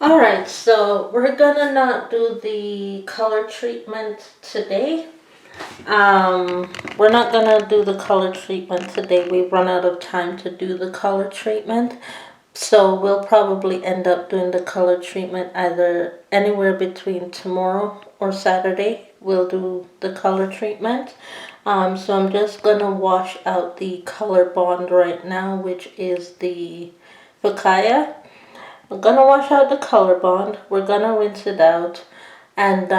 Alright, so we're gonna not do the color treatment today. We're not gonna do the color treatment today. We've run out of time to do the color treatment. So we'll probably end up doing the color treatment either anywhere between tomorrow or Saturday. We'll do the color treatment. So I'm just gonna wash out the color bond right now, which is the Fakaya. I'm gonna wash out the color bond. We're gonna rinse it out, and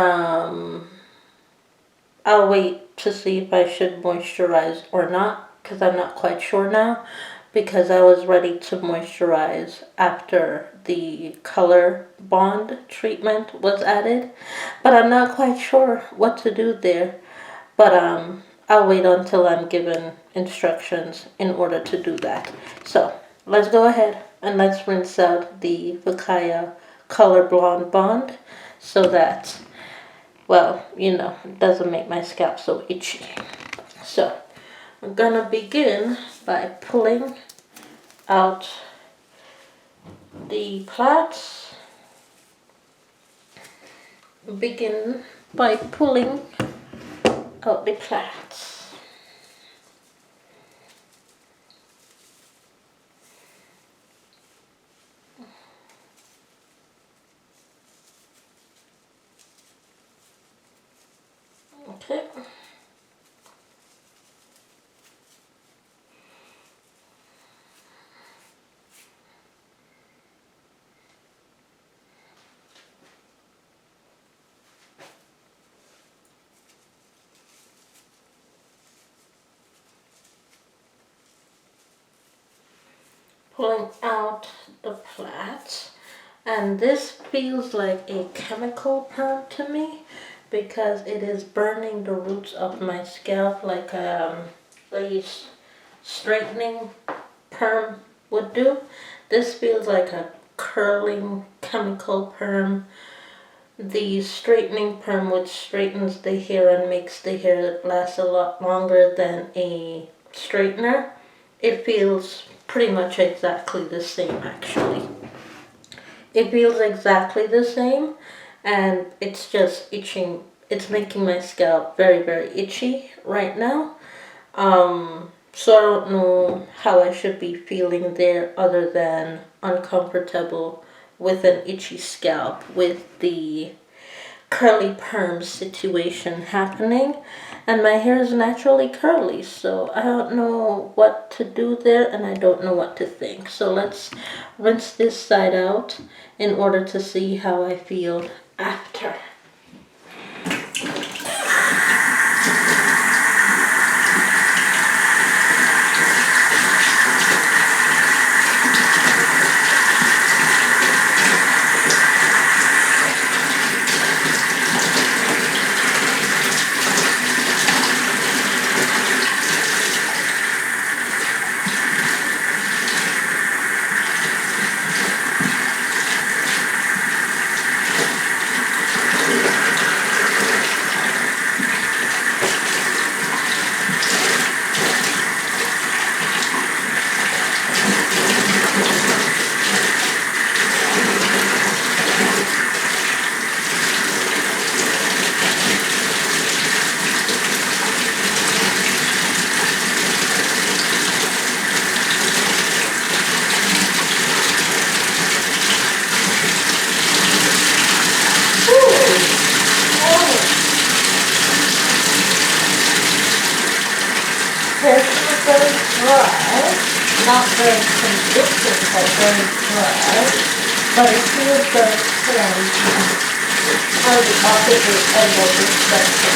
I'll wait to see if I should moisturize or not, because I'm not quite sure now, because I was ready to moisturize after the color bond treatment was added, but I'm not quite sure what to do there. But I'll wait until I'm given instructions in order to do that. So let's go ahead and let's rinse out the Vakaya Color Blonde Bond so that, well, it doesn't make my scalp so itchy. So I'm gonna begin by pulling out the plaits. Begin by pulling out the plaits. Okay. Pulling out the plaits, and this feels like a chemical perm to me because it is burning the roots of my scalp like a straightening perm would do. This feels like a curling chemical perm. The straightening perm, which straightens the hair and makes the hair last a lot longer than a straightener, it feels pretty much exactly the same actually. It feels exactly the same, and it's just itching. It's making my scalp very, very itchy right now. So I don't know how I should be feeling there other than uncomfortable with an itchy scalp with the curly perm situation happening, and my hair is naturally curly, so I don't know what to do there and I don't know what to think. So let's rinse this side out in order to see how I feel after. Hair feels very dry, not very consistent, but very dry. But it feels very clean on the opposite end of the spectrum.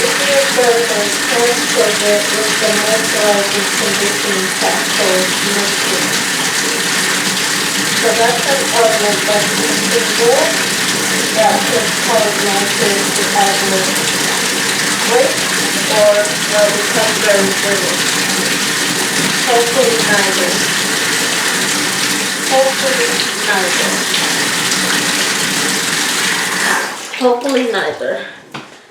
It feels very, very clean, so there is the moisturizing conditioning factor missing. So that's an element that is visible that could cause my hair to either break or become very brittle. Hopefully neither. Hopefully neither. Hopefully neither.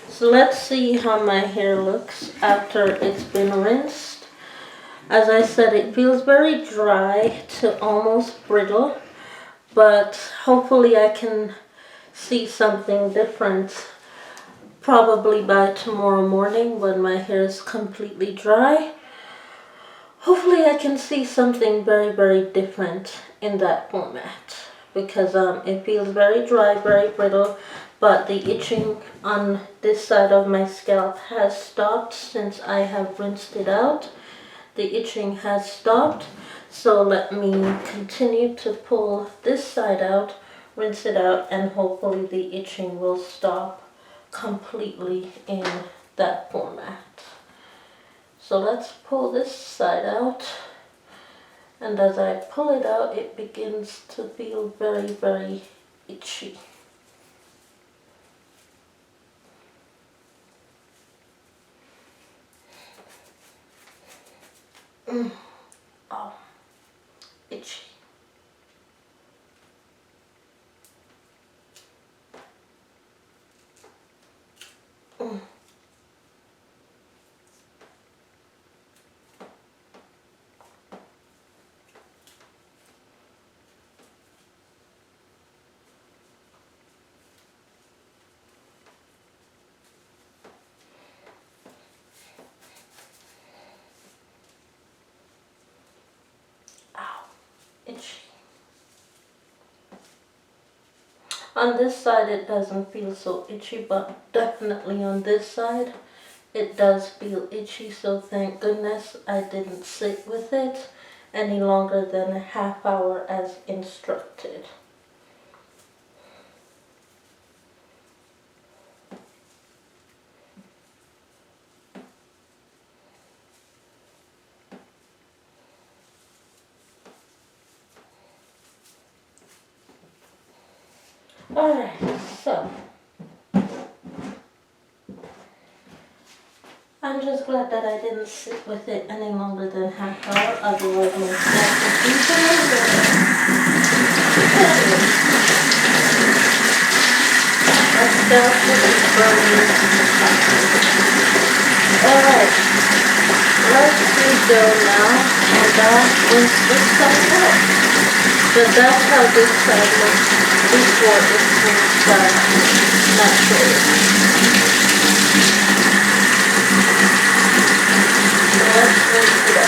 So let's see how my hair looks after it's been rinsed. As I said, it feels very dry to almost brittle, but hopefully I can see something different probably by tomorrow morning when my hair is completely dry. Hopefully I can see something very, very different in that format, because it feels very dry, very brittle, but the itching on this side of my scalp has stopped since I have rinsed it out. The itching has stopped, so let me continue to pull this side out, rinse it out, and hopefully the itching will stop completely in that format. So let's pull this side out, and as I pull it out, it begins to feel very, very itchy. Oh, itchy. Ow, itchy. On this side it doesn't feel so itchy, but definitely on this side it does feel itchy, so thank goodness I didn't sit with it any longer than a half hour as instructed. Alright, so I'm just glad that I didn't sit with it any longer than half hour, otherwise my scalp would be burning. My scalp would be burning. Alright, let's redo now, and rinse this side out. But that's how this side looks before it's rinsed out naturally. Let's rinse it out.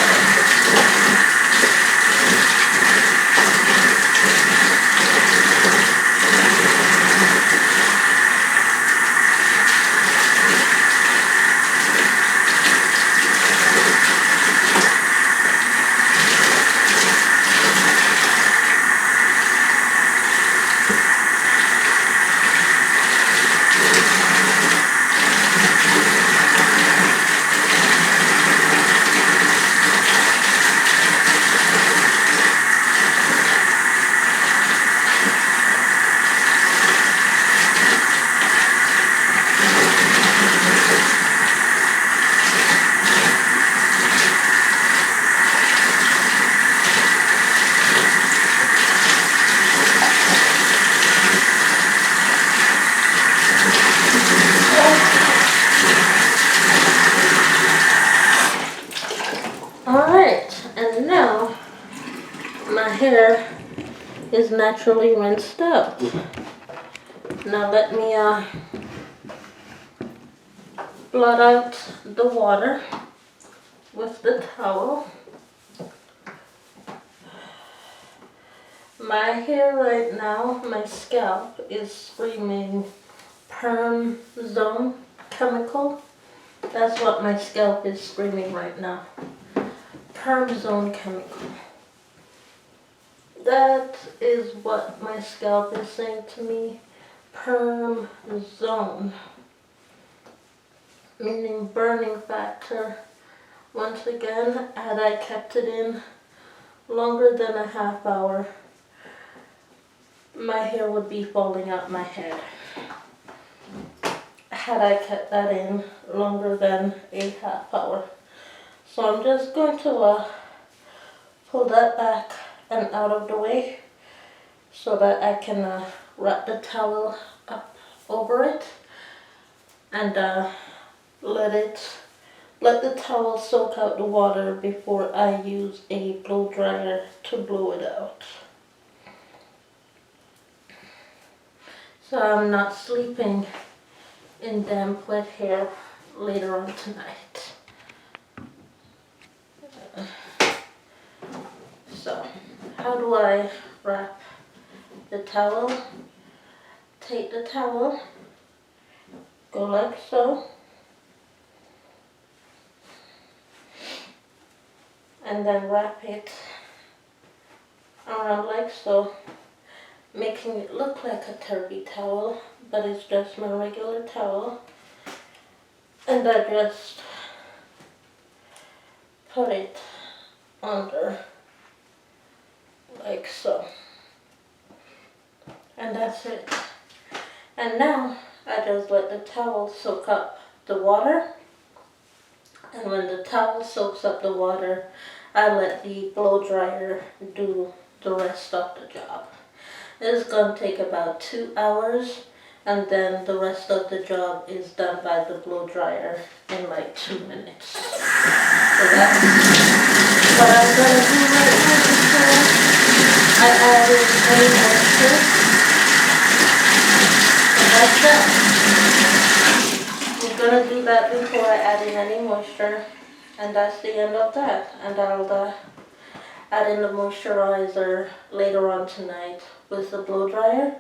Alright, and now my hair is naturally rinsed out. Now let me blot out the water with the towel. My hair right now, my scalp is screaming Perm Zone chemical. That's what my scalp is screaming right now. Perm Zone chemical. That is what my scalp is saying to me. Perm Zone. Meaning burning factor. Once again, had I kept it in longer than a half hour, my hair would be falling out my head. Had I kept that in longer than a half hour. So I'm just going to pull that back and out of the way so that I can wrap the towel up over it and let the towel soak out the water before I use a blow dryer to blow it out. so I'm not sleeping in damp wet hair later on tonight. So, how do I wrap the towel? Take the towel, go like so, and then wrap it around like so, making it look like a turvy towel, but it's just my regular towel. And I just put it under like so. And that's it. And now I just let the towel soak up the water. And when the towel soaks up the water, I let the blow dryer do the rest of the job. This is going to take about 2 hours, and then the rest of the job is done by the blow dryer in like 2 minutes. So that's what I'm going to do right now before I add in any moisture. So that's it. I'm going to do that before I add in any moisture, and that's the end of that. And I'll add in the moisturizer later on tonight with the blow dryer,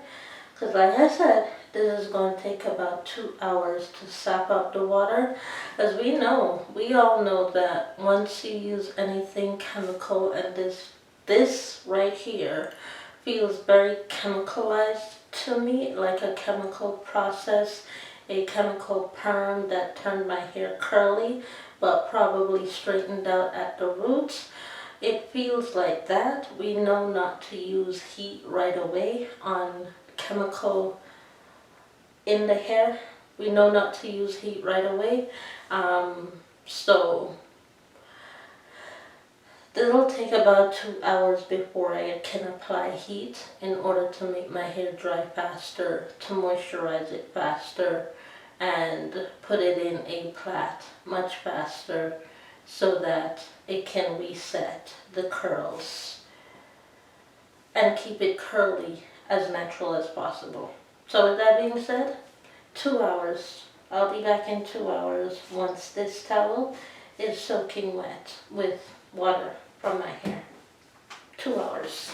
because like I said, this is going to take about 2 hours to sap up the water. As we all know that once you use anything chemical, and this right here feels very chemicalized to me, like a chemical process, a chemical perm that turned my hair curly but probably straightened out at the roots. It feels like that. We know not to use heat right away on chemical in the hair. We know not to use heat right away. So this will take about 2 hours before I can apply heat in order to make my hair dry faster, to moisturize it faster, and put it in a plait much faster so that it can reset the curls and keep it curly as natural as possible. So with that being said, 2 hours. I'll be back in 2 hours once this towel is soaking wet with water from my hair. 2 hours.